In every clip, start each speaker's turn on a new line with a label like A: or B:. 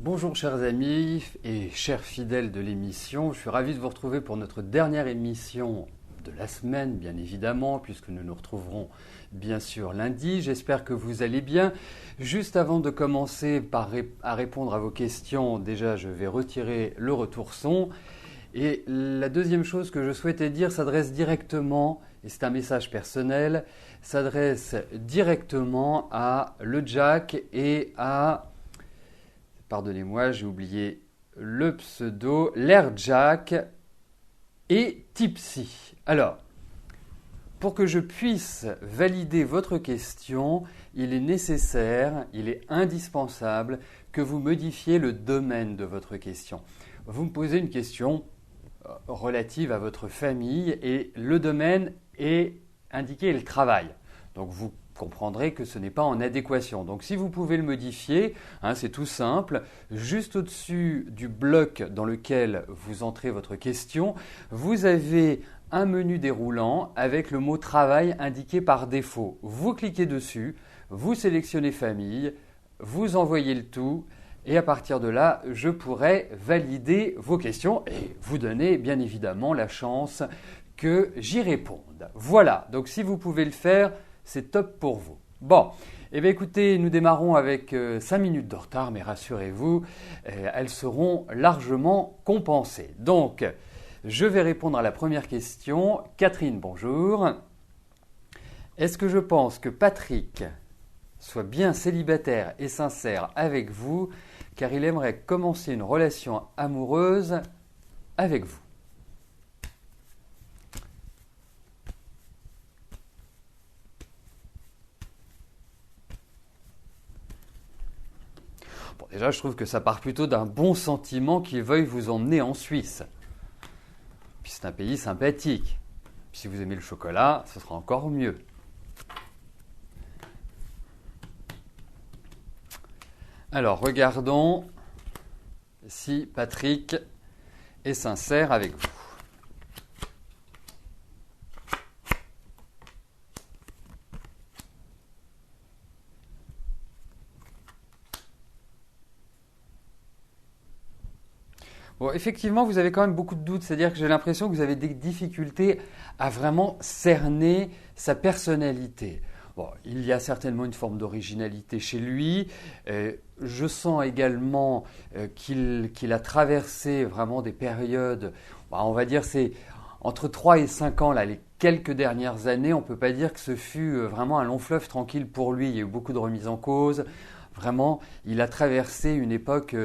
A: Bonjour chers amis et chers fidèles de l'émission, je suis ravi de vous retrouver pour notre dernière émission de la semaine, bien évidemment, puisque nous nous retrouverons bien sûr lundi. J'espère que vous allez bien. Juste avant de commencer à répondre à vos questions, déjà je vais retirer le retour son. Et la deuxième chose que je souhaitais dire s'adresse directement, et c'est un message personnel, s'adresse directement à le Jack et à... Pardonnez-moi, j'ai oublié le pseudo, l'Air Jack et Tipsy. Alors, pour que je puisse valider votre question, il est nécessaire, il est indispensable que vous modifiez le domaine de votre question. Vous me posez une question relative à votre famille et le domaine est indiqué le travail. Donc vous comprendrez que ce n'est pas en adéquation. Donc si vous pouvez le modifier, c'est tout simple, juste au-dessus du bloc dans lequel vous entrez votre question, vous avez un menu déroulant avec le mot travail indiqué par défaut. Vous cliquez dessus, vous sélectionnez famille, vous envoyez le tout et à partir de là, je pourrai valider vos questions et vous donner bien évidemment la chance que j'y réponde. Voilà, donc si vous pouvez le faire, c'est top pour vous. Bon, eh bien écoutez, nous démarrons avec 5 minutes de retard, mais rassurez-vous, elles seront largement compensées. Donc, je vais répondre à la première question. Catherine, bonjour. Est-ce que je pense que Patrick soit bien célibataire et sincère avec vous, car il aimerait commencer une relation amoureuse avec vous? Bon, déjà, je trouve que ça part plutôt d'un bon sentiment qu'il veuille vous emmener en Suisse. Puis c'est un pays sympathique. Puis si vous aimez le chocolat, ce sera encore mieux. Alors, regardons si Patrick est sincère avec vous. Bon, effectivement, vous avez quand même beaucoup de doutes, c'est-à-dire que j'ai l'impression que vous avez des difficultés à vraiment cerner sa personnalité. Bon, il y a certainement une forme d'originalité chez lui. Je sens également qu'il a traversé vraiment des périodes, on va dire c'est entre 3 et 5 ans, là, les quelques dernières années, on ne peut pas dire que ce fut vraiment un long fleuve tranquille pour lui. Il y a eu beaucoup de remises en cause. Vraiment, il a traversé une époque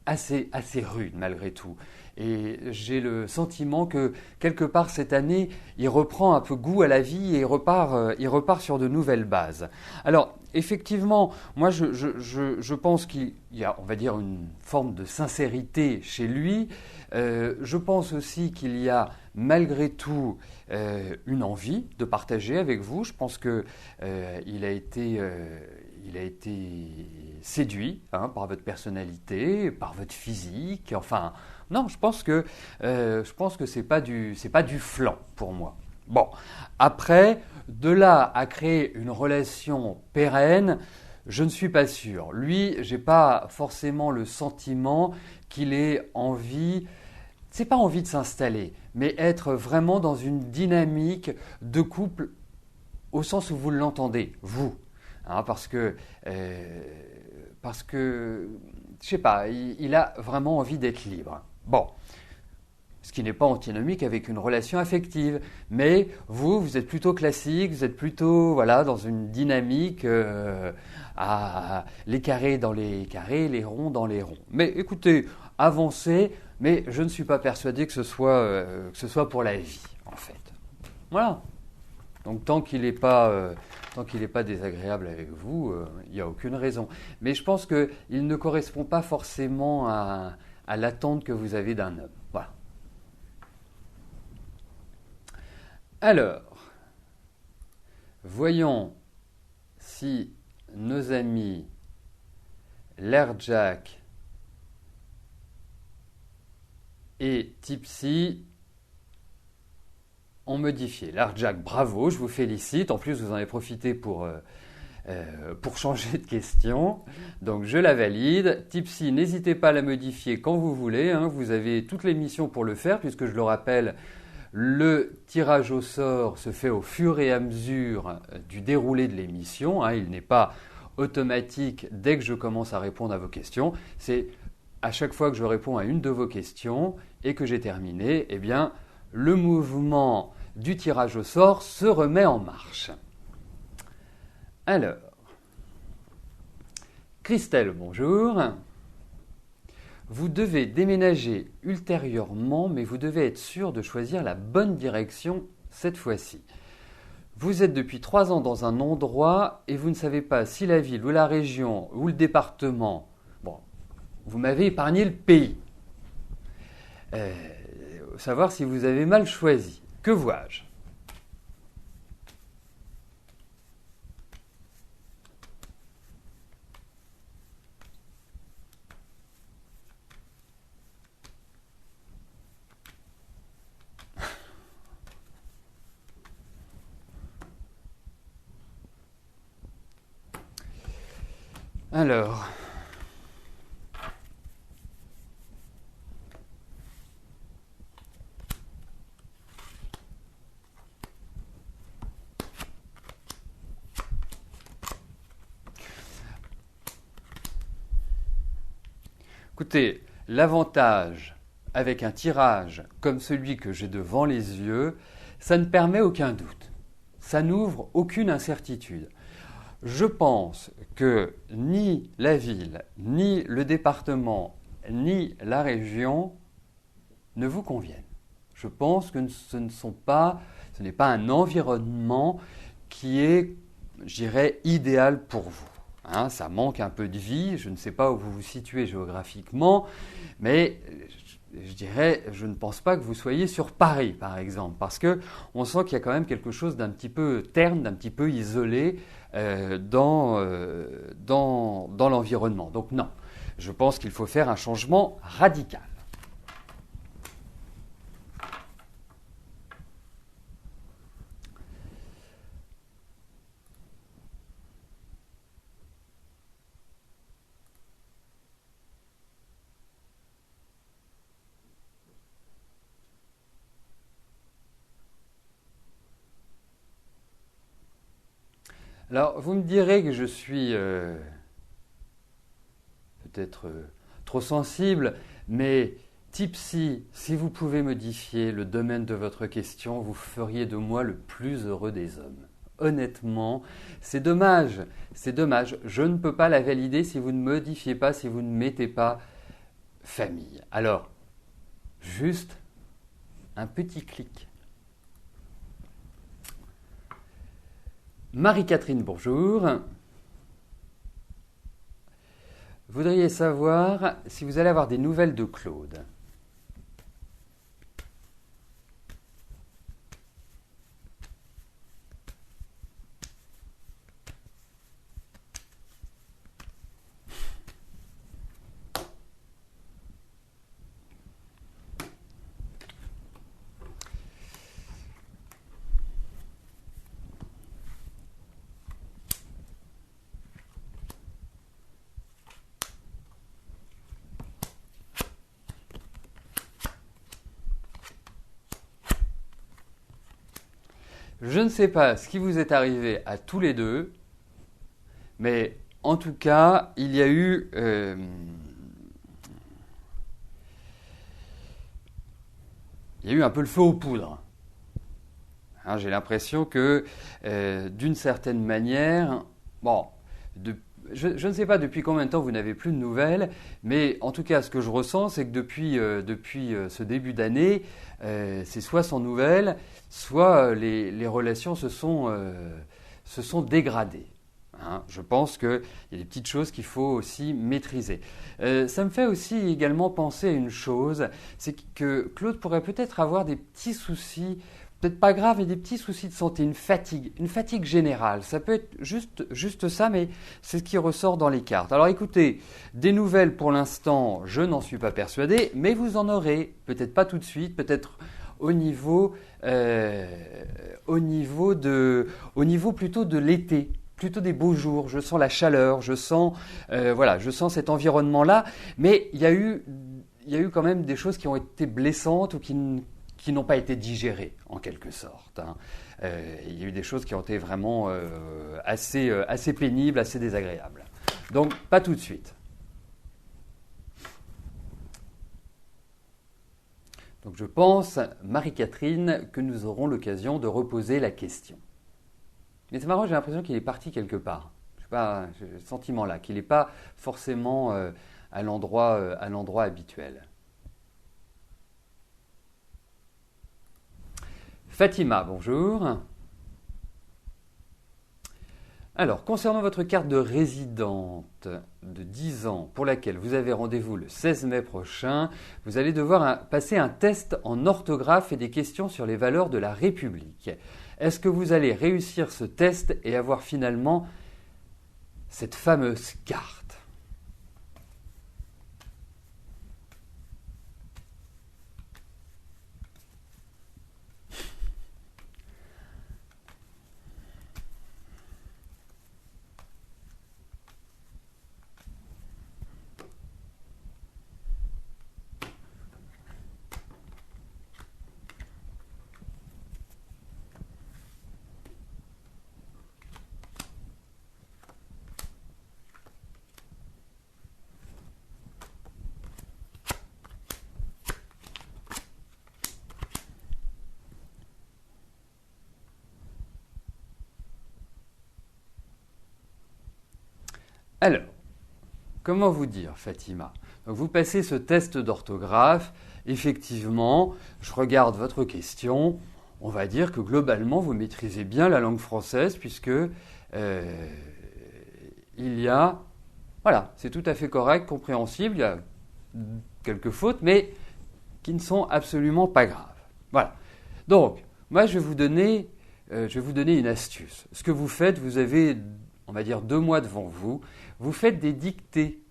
A: assez rude malgré tout. Et j'ai le sentiment que quelque part cette année, il reprend un peu goût à la vie et il repart sur de nouvelles bases. Alors effectivement, moi je pense qu'il y a, on va dire, une forme de sincérité chez lui. Je pense aussi qu'il y a malgré tout une envie de partager avec vous. Je pense que il a été séduit par votre personnalité, par votre physique. Enfin, non, je pense que c'est pas du flan pour moi. Bon, après, de là à créer une relation pérenne, je ne suis pas sûr. Lui, j'ai pas forcément le sentiment qu'il ait envie. C'est pas envie de s'installer, mais être vraiment dans une dynamique de couple au sens où vous l'entendez, vous. Parce que, je sais pas, il a vraiment envie d'être libre. Bon, ce qui n'est pas antinomique avec une relation affective. Mais vous êtes plutôt classique, vous êtes plutôt dans une dynamique à les carrés dans les carrés, les ronds dans les ronds. Mais écoutez, avancez, mais je ne suis pas persuadé que ce soit pour la vie, en fait. Voilà. Donc tant qu'il n'est pas désagréable avec vous, il n'y a aucune raison. Mais je pense qu'il ne correspond pas forcément à l'attente que vous avez d'un homme. Voilà. Alors, voyons si nos amis l'Air Jack et Tipsy ont modifié. L'Air Jack, bravo, je vous félicite. En plus, vous en avez profité pour pour changer de question. Donc je la valide. Tipsy, n'hésitez pas à la modifier quand vous voulez. Hein. Vous avez toute l'émission pour le faire, puisque je le rappelle, le tirage au sort se fait au fur et à mesure du déroulé de l'émission. Hein. Il n'est pas automatique dès que je commence à répondre à vos questions. C'est à chaque fois que je réponds à une de vos questions et que j'ai terminé, eh bien, le mouvement du tirage au sort se remet en marche. Alors, Christelle, bonjour. Vous devez déménager ultérieurement, mais vous devez être sûr de choisir la bonne direction cette fois-ci. Vous êtes depuis 3 ans dans un endroit et vous ne savez pas si la ville ou la région ou le département, bon, vous m'avez épargné le pays. Savoir si vous avez mal choisi. Que vois-je ? Alors, écoutez, l'avantage avec un tirage comme celui que j'ai devant les yeux, ça ne permet aucun doute. Ça n'ouvre aucune incertitude. Je pense que ni la ville, ni le département, ni la région ne vous conviennent. Je pense que ce n'est pas un environnement qui est, je dirais, idéal pour vous. Hein, ça manque un peu de vie, je ne sais pas où vous vous situez géographiquement, mais je dirais, je ne pense pas que vous soyez sur Paris, par exemple, parce qu'on sent qu'il y a quand même quelque chose d'un petit peu terne, d'un petit peu isolé dans l'environnement. Donc non, je pense qu'il faut faire un changement radical. Alors, vous me direz que je suis peut-être trop sensible, mais Tipsy, si vous pouvez modifier le domaine de votre question, vous feriez de moi le plus heureux des hommes. Honnêtement, c'est dommage, c'est dommage. Je ne peux pas la valider si vous ne modifiez pas, si vous ne mettez pas famille. Alors, juste un petit clic. Marie-Catherine, bonjour. Voudriez savoir si vous allez avoir des nouvelles de Claude. Je ne sais pas ce qui vous est arrivé à tous les deux, mais en tout cas, il y a eu un peu le feu aux poudres. Hein, j'ai l'impression que, d'une certaine manière, bon, je ne sais pas depuis combien de temps vous n'avez plus de nouvelles, mais en tout cas, ce que je ressens, c'est que depuis ce début d'année, c'est soit sans nouvelles, soit les relations se sont dégradées. Hein, je pense qu'il y a des petites choses qu'il faut aussi maîtriser. Ça me fait aussi également penser à une chose, c'est que Claude pourrait peut-être avoir des petits soucis, peut-être pas graves, mais des petits soucis de santé, une fatigue générale. Ça peut être juste ça, mais c'est ce qui ressort dans les cartes. Alors écoutez, des nouvelles pour l'instant, je n'en suis pas persuadé, mais vous en aurez, peut-être pas tout de suite, peut-être au niveau plutôt de l'été. plutôt des beaux jours, je sens la chaleur, voilà, je sens cet environnement-là, mais il y a eu quand même des choses qui ont été blessantes ou qui n'ont pas été digérées, en quelque sorte. Hein. Il y a eu des choses qui ont été vraiment assez pénibles, assez désagréables. Donc, pas tout de suite. Donc, je pense, Marie-Catherine, que nous aurons l'occasion de reposer la question. Mais c'est marrant, j'ai l'impression qu'il est parti quelque part. Je sais pas, j'ai le sentiment là, qu'il n'est pas forcément à l'endroit habituel. Fatima, bonjour. Alors, concernant votre carte de résidente de 10 ans pour laquelle vous avez rendez-vous le 16 mai prochain, vous allez devoir passer un test en orthographe et des questions sur les valeurs de la République. Est-ce que vous allez réussir ce test et avoir finalement cette fameuse carte ? Alors, comment vous dire, Fatima ? Donc, vous passez ce test d'orthographe. Effectivement, je regarde votre question. On va dire que globalement, vous maîtrisez bien la langue française puisque il y a... Voilà, c'est tout à fait correct, compréhensible. Il y a quelques fautes, mais qui ne sont absolument pas graves. Voilà. Donc, moi, je vais vous donner une astuce. Ce que vous faites, vous avez, on va dire, 2 mois devant vous. Vous faites des dictées.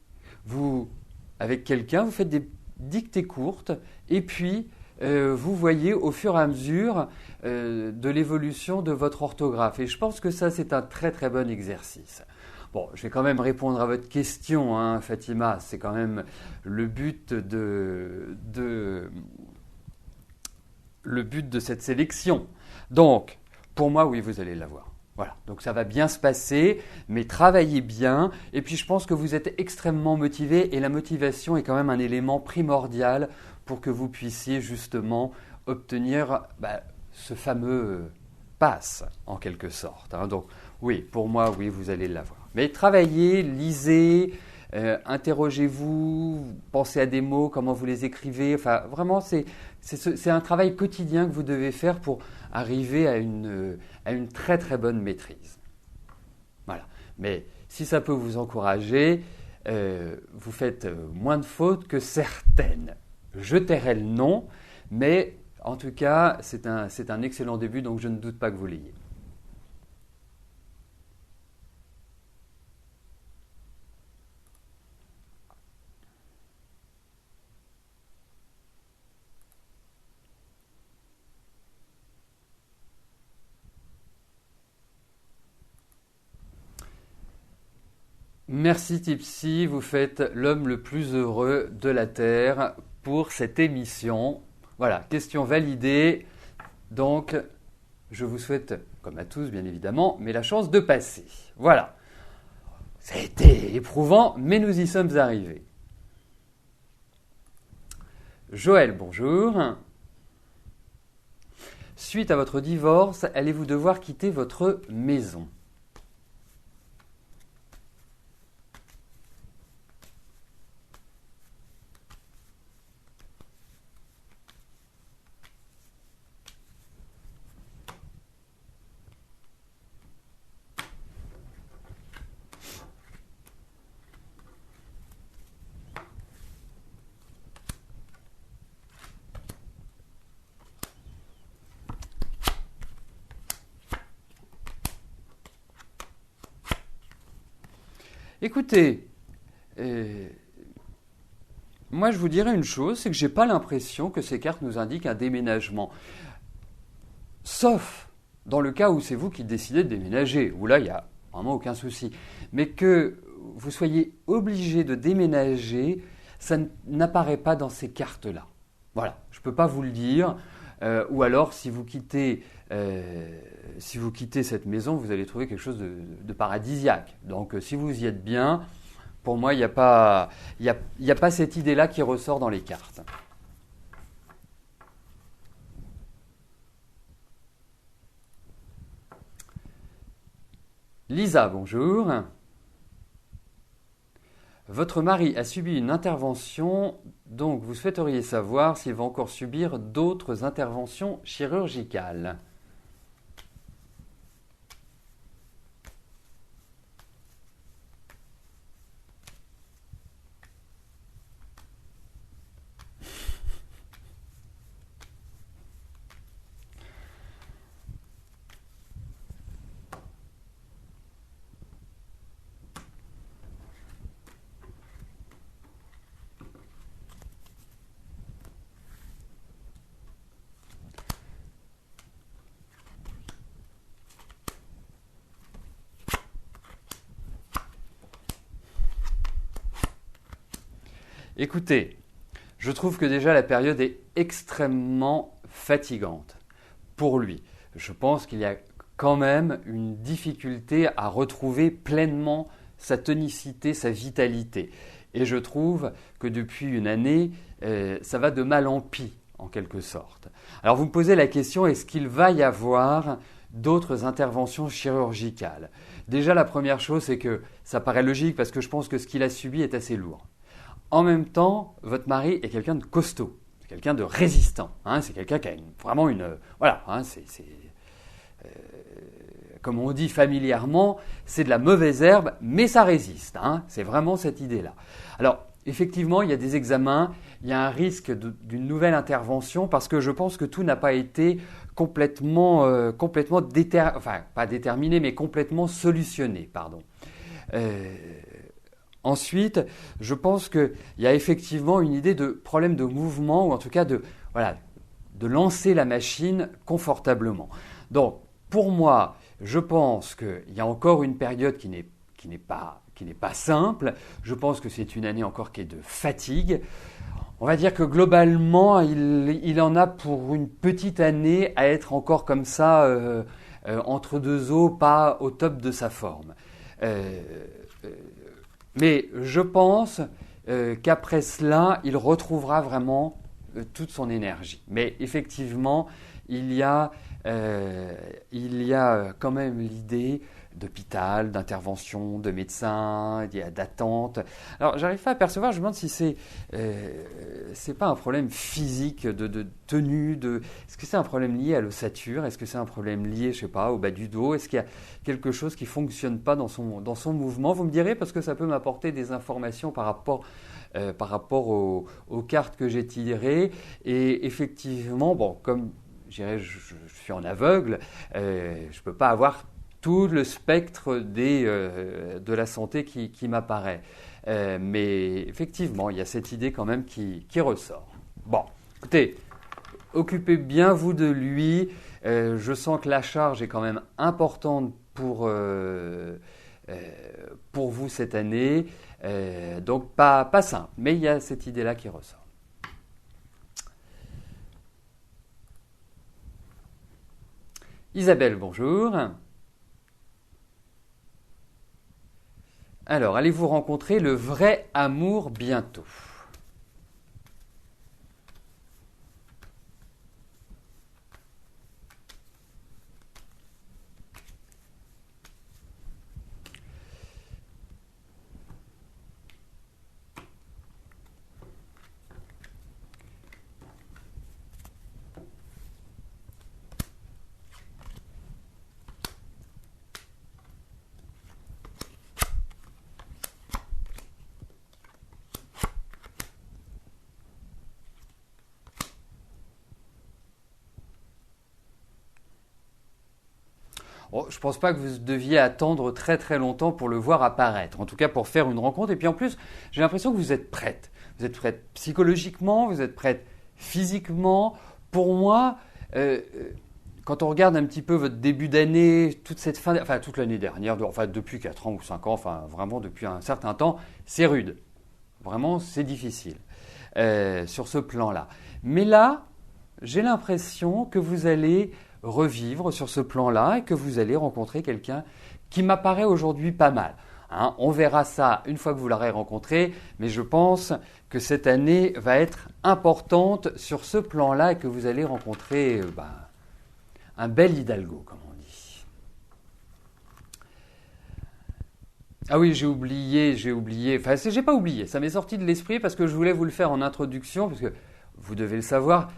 A: Avec quelqu'un, vous faites des dictées courtes et puis vous voyez au fur et à mesure de l'évolution de votre orthographe. Et je pense que ça, c'est un très très bon exercice. Bon, je vais quand même répondre à votre question, hein, Fatima. C'est quand même le but de cette sélection. Donc, pour moi, oui, vous allez l'avoir. Voilà, donc ça va bien se passer, mais travaillez bien. Et puis je pense que vous êtes extrêmement motivé et la motivation est quand même un élément primordial pour que vous puissiez justement obtenir ce fameux pass en quelque sorte. Hein. Donc oui, pour moi, oui, vous allez l'avoir. Mais travaillez, lisez, interrogez-vous, pensez à des mots, comment vous les écrivez. Enfin, vraiment, c'est un travail quotidien que vous devez faire pour arriver à une très très bonne maîtrise. Voilà. Mais si ça peut vous encourager, vous faites moins de fautes que certaines. Je tairai le nom, mais en tout cas, c'est un excellent début, donc je ne doute pas que vous l'ayez. Merci Tipsy, vous faites l'homme le plus heureux de la Terre pour cette émission. Voilà, question validée. Donc, je vous souhaite, comme à tous bien évidemment, mais la chance de passer. Voilà. Ça a été éprouvant, mais nous y sommes arrivés. Joël, bonjour. Suite à votre divorce, allez-vous devoir quitter votre maison ? Écoutez, moi je vous dirais une chose, c'est que je n'ai pas l'impression que ces cartes nous indiquent un déménagement. Sauf dans le cas où c'est vous qui décidez de déménager, où là il y a vraiment aucun souci. Mais que vous soyez obligé de déménager, ça n'apparaît pas dans ces cartes-là. Voilà, je ne peux pas vous le dire. Ou alors, si vous quittez cette maison, vous allez trouver quelque chose de paradisiaque. Donc, si vous y êtes bien, pour moi, il n'y a pas cette idée-là qui ressort dans les cartes. Lisa, bonjour. Votre mari a subi une intervention, donc vous souhaiteriez savoir s'il va encore subir d'autres interventions chirurgicales. Écoutez, je trouve que déjà la période est extrêmement fatigante pour lui. Je pense qu'il y a quand même une difficulté à retrouver pleinement sa tonicité, sa vitalité. Et je trouve que depuis une année, ça va de mal en pis, en quelque sorte. Alors vous me posez la question, est-ce qu'il va y avoir d'autres interventions chirurgicales? Déjà, la première chose, c'est que ça paraît logique parce que je pense que ce qu'il a subi est assez lourd. En même temps, votre mari est quelqu'un de costaud, c'est quelqu'un de résistant. Hein, c'est quelqu'un qui a vraiment une... Voilà, hein, comme on dit familièrement, c'est de la mauvaise herbe, mais ça résiste. Hein, c'est vraiment cette idée-là. Alors, effectivement, il y a des examens, il y a un risque d'une nouvelle intervention parce que je pense que tout n'a pas été complètement pas déterminé, mais complètement solutionné. Pardon. Ensuite, je pense qu'il y a effectivement une idée de problème de mouvement ou en tout cas de lancer la machine confortablement. Donc, pour moi, je pense qu'il y a encore une période qui n'est pas simple. Je pense que c'est une année encore qui est de fatigue. On va dire que globalement, il en a pour une petite année à être encore comme ça, entre deux eaux, pas au top de sa forme. Mais je pense qu'après cela, il retrouvera vraiment toute son énergie. Mais effectivement, il y a quand même l'idée d'hôpital, d'intervention, de médecin, d'attente. Alors, j'arrive pas à percevoir, je me demande si c'est pas un problème physique de tenue, est-ce que c'est un problème lié à l'ossature, est-ce que c'est un problème lié, je sais pas, au bas du dos, est-ce qu'il y a quelque chose qui fonctionne pas dans son mouvement? Vous me direz, parce que ça peut m'apporter des informations par rapport aux cartes que j'ai tirées. Et effectivement, bon, comme je suis en aveugle, je ne peux pas avoir tout le spectre de la santé qui m'apparaît. Mais effectivement, il y a cette idée quand même qui ressort. Bon, écoutez, occupez bien vous de lui. Je sens que la charge est quand même importante pour vous cette année. Donc pas simple, mais il y a cette idée-là qui ressort. Isabelle, bonjour. Alors, allez-vous rencontrer le vrai amour bientôt? Oh, je ne pense pas que vous deviez attendre très très longtemps pour le voir apparaître, en tout cas pour faire une rencontre. Et puis en plus, j'ai l'impression que vous êtes prête. Vous êtes prête psychologiquement, vous êtes prête physiquement. Pour moi, quand on regarde un petit peu votre début d'année, toute cette fin, enfin toute l'année dernière, enfin depuis 4 ans ou 5 ans, enfin vraiment depuis un certain temps, c'est rude. Vraiment, c'est difficile sur ce plan-là. Mais là, j'ai l'impression que vous allez revivre sur ce plan-là et que vous allez rencontrer quelqu'un qui m'apparaît aujourd'hui pas mal. Hein, on verra ça une fois que vous l'aurez rencontré, mais je pense que cette année va être importante sur ce plan-là et que vous allez rencontrer un bel Hidalgo, comme on dit. Ah oui, j'ai oublié, enfin j'ai pas oublié, ça m'est sorti de l'esprit parce que je voulais vous le faire en introduction, parce que vous devez le savoir,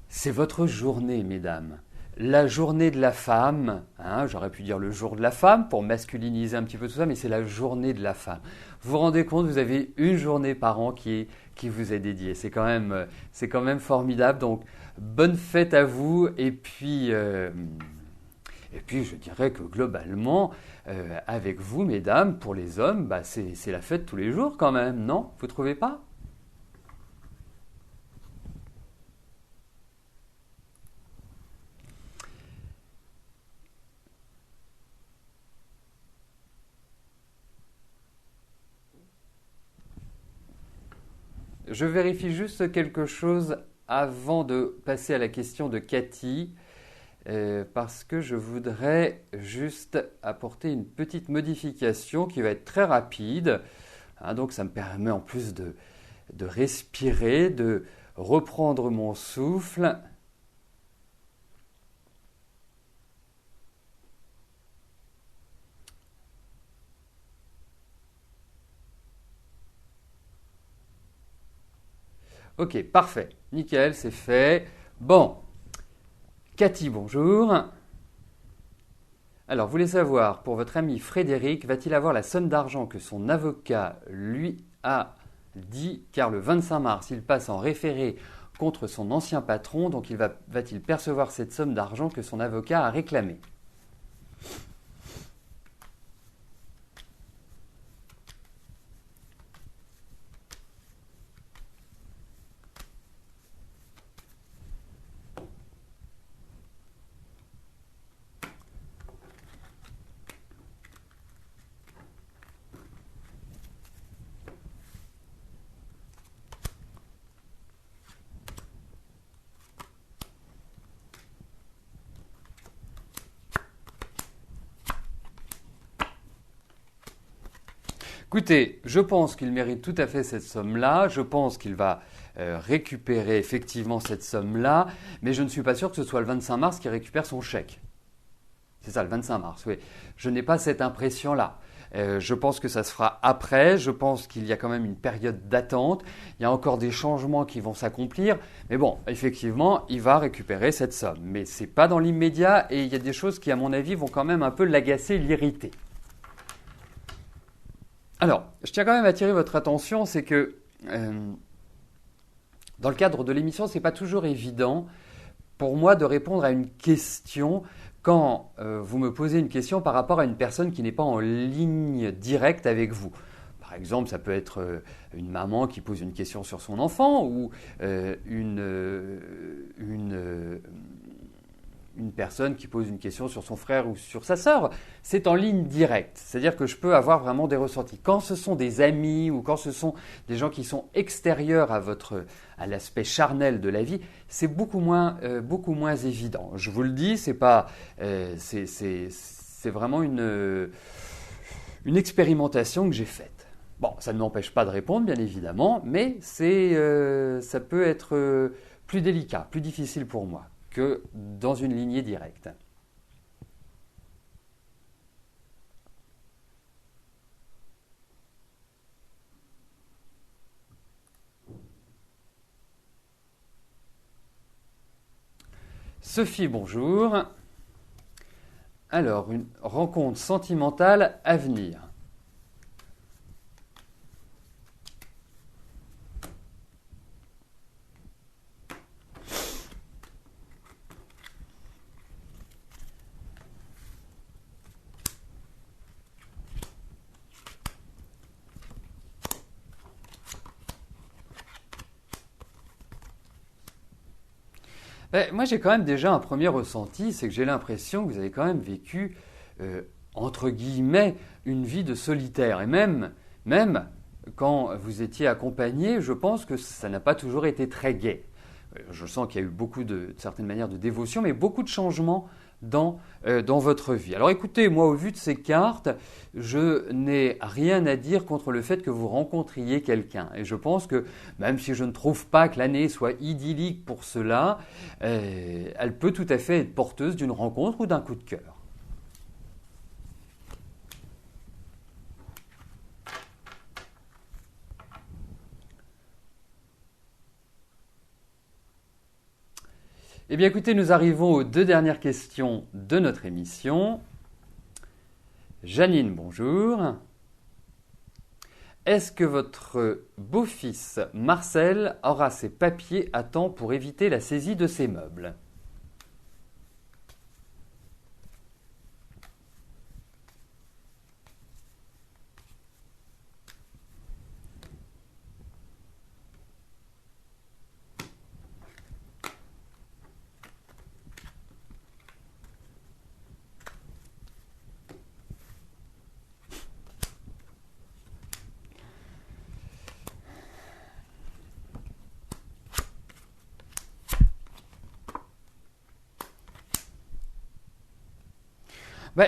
A: c'est votre journée, mesdames. La journée de la femme, hein, j'aurais pu dire le jour de la femme pour masculiniser un petit peu tout ça, mais c'est la journée de la femme. Vous vous rendez compte, vous avez une journée par an qui vous est dédiée. C'est quand même formidable. Donc, bonne fête à vous. Et puis je dirais que globalement, avec vous, mesdames, pour les hommes, c'est la fête tous les jours quand même, non? Vous ne trouvez pas? Je vérifie juste quelque chose avant de passer à la question de Cathy, parce que je voudrais juste apporter une petite modification qui va être très rapide. Hein, donc ça me permet en plus de respirer, de reprendre mon souffle. Ok, parfait. Nickel, c'est fait. Bon, Cathy, bonjour. Alors, vous voulez savoir, pour votre ami Frédéric, va-t-il avoir la somme d'argent que son avocat lui a dit, car le 25 mars, il passe en référé contre son ancien patron, donc va-t-il percevoir cette somme d'argent que son avocat a réclamée? Écoutez, je pense qu'il mérite tout à fait cette somme-là. Je pense qu'il va récupérer effectivement cette somme-là. Mais je ne suis pas sûr que ce soit le 25 mars qu'il récupère son chèque. C'est ça, le 25 mars, oui. Je n'ai pas cette impression-là. Je pense que ça se fera après. Je pense qu'il y a quand même une période d'attente. Il y a encore des changements qui vont s'accomplir. Mais bon, effectivement, il va récupérer cette somme. Mais ce n'est pas dans l'immédiat et il y a des choses qui, à mon avis, vont quand même un peu l'agacer, l'irriter. Alors, je tiens quand même à attirer votre attention, c'est que dans le cadre de l'émission, ce n'est pas toujours évident pour moi de répondre à une question quand vous me posez une question par rapport à une personne qui n'est pas en ligne directe avec vous. Par exemple, ça peut être une maman qui pose une question sur son enfant ou une personne qui pose une question sur son frère ou sur sa sœur. C'est en ligne directe, c'est-à-dire que je peux avoir vraiment des ressentis. Quand ce sont des amis ou quand ce sont des gens qui sont extérieurs à l'aspect charnel de la vie, c'est beaucoup moins évident. Je vous le dis, c'est vraiment une expérimentation que j'ai faite. Bon, ça ne m'empêche pas de répondre, bien évidemment, mais ça peut être plus délicat, plus difficile pour moi que dans une lignée directe. Sophie, bonjour. Alors, une rencontre sentimentale à venir. Moi, j'ai quand même déjà un premier ressenti, c'est que j'ai l'impression que vous avez quand même vécu, entre guillemets, une vie de solitaire. Et même quand vous étiez accompagné, je pense que ça n'a pas toujours été très gai. Je sens qu'il y a eu beaucoup de certaines manières de dévotion, mais beaucoup de changements dans votre vie. Alors écoutez, moi au vu de ces cartes, je n'ai rien à dire contre le fait que vous rencontriez quelqu'un. Et je pense que même si je ne trouve pas que l'année soit idyllique pour cela, elle peut tout à fait être porteuse d'une rencontre ou d'un coup de cœur. Eh bien écoutez, nous arrivons aux deux dernières questions de notre émission. Janine, bonjour. Est-ce que votre beau-fils Marcel aura ses papiers à temps pour éviter la saisie de ses meubles?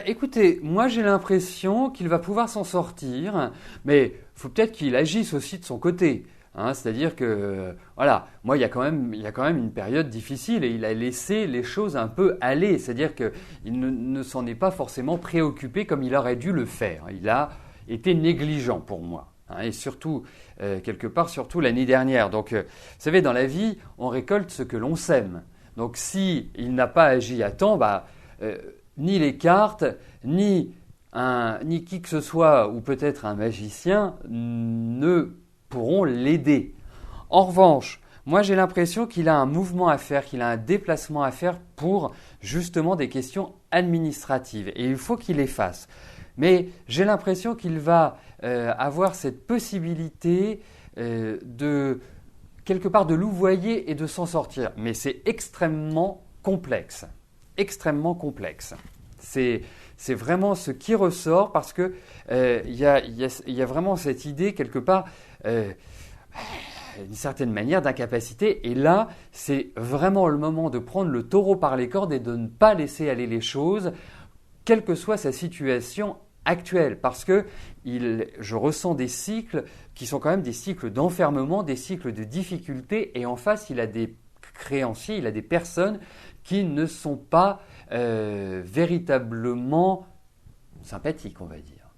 A: Écoutez, moi j'ai l'impression qu'il va pouvoir s'en sortir, mais il faut peut-être qu'il agisse aussi de son côté. Hein. C'est-à-dire que, voilà, moi il y a quand même une période difficile et il a laissé les choses un peu aller. C'est-à-dire qu'il ne s'en est pas forcément préoccupé comme il aurait dû le faire. Il a été négligent pour moi. Hein, et surtout, quelque part, surtout l'année dernière. Donc, vous savez, dans la vie, on récolte ce que l'on sème. Donc, si il n'a pas agi à temps, ni les cartes, ni qui que ce soit, ou peut-être un magicien, ne pourront l'aider. En revanche, moi j'ai l'impression qu'il a un mouvement à faire, qu'il a un déplacement à faire pour justement des questions administratives. Et il faut qu'il les fasse. Mais j'ai l'impression qu'il va avoir cette possibilité de quelque part de louvoyer et de s'en sortir. Mais c'est extrêmement complexe. Extrêmement complexe. C'est vraiment ce qui ressort parce que y a vraiment cette idée quelque part, d'une certaine manière, d'incapacité. Et là, c'est vraiment le moment de prendre le taureau par les cornes et de ne pas laisser aller les choses, quelle que soit sa situation actuelle. Parce que je ressens des cycles qui sont quand même des cycles d'enfermement, des cycles de difficultés. Et en face, il a des créanciers, il a des personnes qui ne sont pas véritablement sympathiques, on va dire.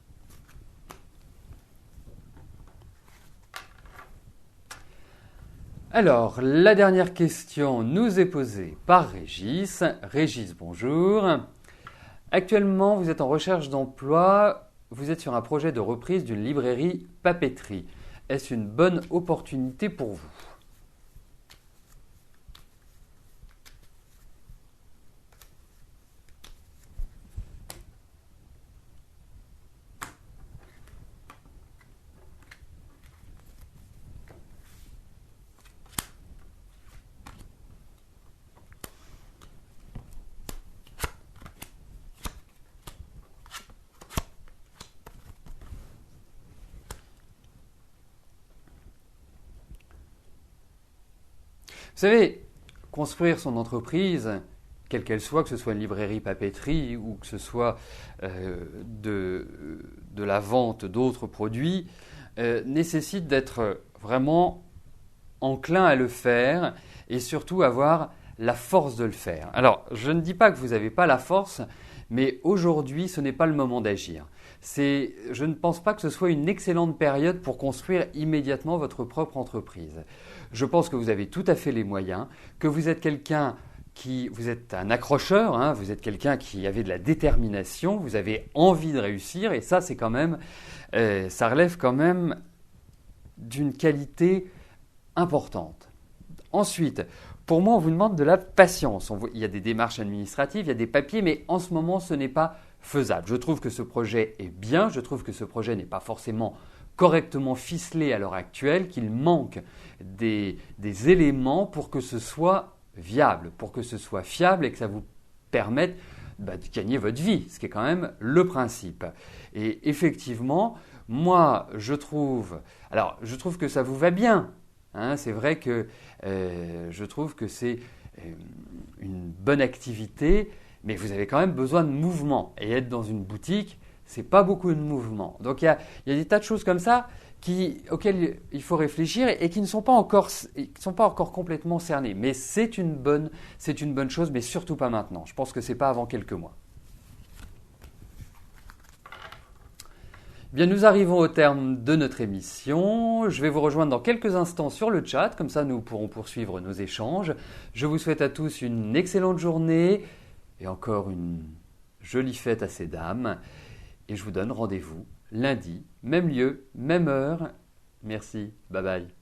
A: Alors, la dernière question nous est posée par Régis. Régis, bonjour. Actuellement, vous êtes en recherche d'emploi, vous êtes sur un projet de reprise d'une librairie papeterie. Est-ce une bonne opportunité pour vous ? Vous savez, construire son entreprise, quelle qu'elle soit, que ce soit une librairie papeterie ou que ce soit de la vente d'autres produits, nécessite d'être vraiment enclin à le faire et surtout avoir la force de le faire. Alors, je ne dis pas que vous n'avez pas la force, mais aujourd'hui, ce n'est pas le moment d'agir. Je ne pense pas que ce soit une excellente période pour construire immédiatement votre propre entreprise. Je pense que vous avez tout à fait les moyens, que vous êtes vous êtes un accrocheur, hein, vous êtes quelqu'un qui avait de la détermination, vous avez envie de réussir, et ça, c'est quand même, ça relève quand même d'une qualité importante. Ensuite, pour moi, on vous demande de la patience. Il y a des démarches administratives, il y a des papiers, mais en ce moment, ce n'est pas faisable. Je trouve que ce projet est bien, je trouve que ce projet n'est pas forcément correctement ficelé à l'heure actuelle, qu'il manque des éléments pour que ce soit viable, pour que ce soit fiable et que ça vous permette de gagner votre vie, ce qui est quand même le principe. Et effectivement, moi, je trouve que ça vous va bien. Hein, c'est vrai que je trouve que c'est une bonne activité, mais vous avez quand même besoin de mouvement. Et être dans une boutique, c'est pas beaucoup de mouvement. Donc il y a des tas de choses comme ça auxquelles il faut réfléchir et qui ne sont pas encore complètement cernées. Mais c'est une bonne chose, mais surtout pas maintenant. Je pense que c'est pas avant quelques mois. Bien, nous arrivons au terme de notre émission. Je vais vous rejoindre dans quelques instants sur le chat, comme ça nous pourrons poursuivre nos échanges. Je vous souhaite à tous une excellente journée et encore une jolie fête à ces dames. Et je vous donne rendez-vous lundi, même lieu, même heure. Merci, bye bye.